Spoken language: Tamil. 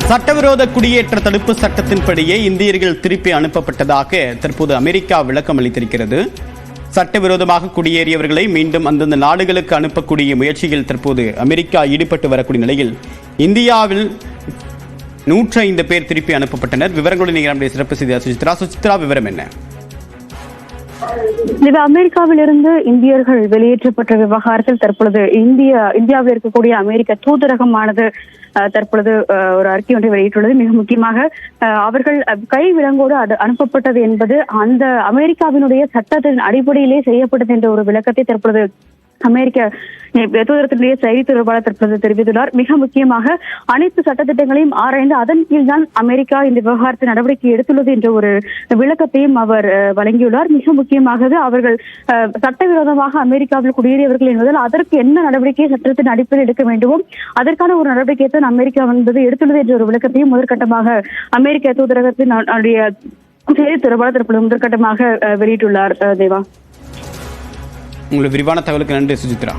சட்டவிரோத குடியேற்ற தடுப்பு சட்டத்தின்படியே இந்தியர்கள் திருப்பி அனுப்பப்பட்டதாக தற்போது அமெரிக்கா விளக்கம் அளித்திருக்கிறது. சட்டவிரோதமாக குடியேறியவர்களை மீண்டும் அந்தந்த நாடுகளுக்கு அனுப்பக்கூடிய முயற்சியில் தற்போது அமெரிக்கா ஈடுபட்டு வரக்கூடிய நிலையில் இந்தியாவில் 105 பேர் திருப்பி அனுப்பப்பட்டனர். விவரங்களுடன் நம்முடைய சிறப்பு செய்தியாளர் சுசித்ரா, விவரம் என்ன? அமெரிக்காவில் இருந்து இந்தியர்கள் வெளியேற்றப்பட்ட விவகாரத்தில் தற்பொழுது இந்தியாவில் இருக்கக்கூடிய அமெரிக்க தூதரகமானது தற்பொழுது ஒரு அறிக்கை ஒன்றை வெளியிட்டுள்ளது. மிக முக்கியமாக அவர்கள் கை விலங்கோடு அது அனுப்பப்பட்டது என்பது அந்த அமெரிக்காவினுடைய சட்டத்தின் அடிப்படையிலே செய்யப்பட்டது என்ற ஒரு விளக்கத்தை தற்பொழுது அமெரிக்க தூதரகத்தினுடைய செய்தி தொடர்பாளர் தற்பொழுது தெரிவித்துள்ளார். மிக முக்கியமாக அனைத்து சட்டத்திட்டங்களையும் ஆராய்ந்து அதன் கீழ் தான் அமெரிக்கா இந்த விவகாரத்தை நடவடிக்கை எடுத்துள்ளது என்ற ஒரு விளக்கத்தையும் அவர் வழங்கியுள்ளார். மிக முக்கியமாக அவர்கள் சட்டவிரோதமாக அமெரிக்காவில் குடியேறியவர்கள் என்பதால் அதற்கு என்ன நடவடிக்கை சட்டத்தின் அடிப்படையில் எடுக்க வேண்டுமோ அதற்கான ஒரு நடவடிக்கையை தான் அமெரிக்கா என்பது எடுத்துள்ளது என்ற ஒரு விளக்கத்தையும் முதற்கட்டமாக அமெரிக்க தூதரகத்தின் செய்தி தொடர்பாளர் தற்பொழுது முதற்கட்டமாக வெளியிட்டுள்ளார். தேவா, உங்களுக்கு விரிவான தகவலுக்கு நன்றி சுசித்ரா.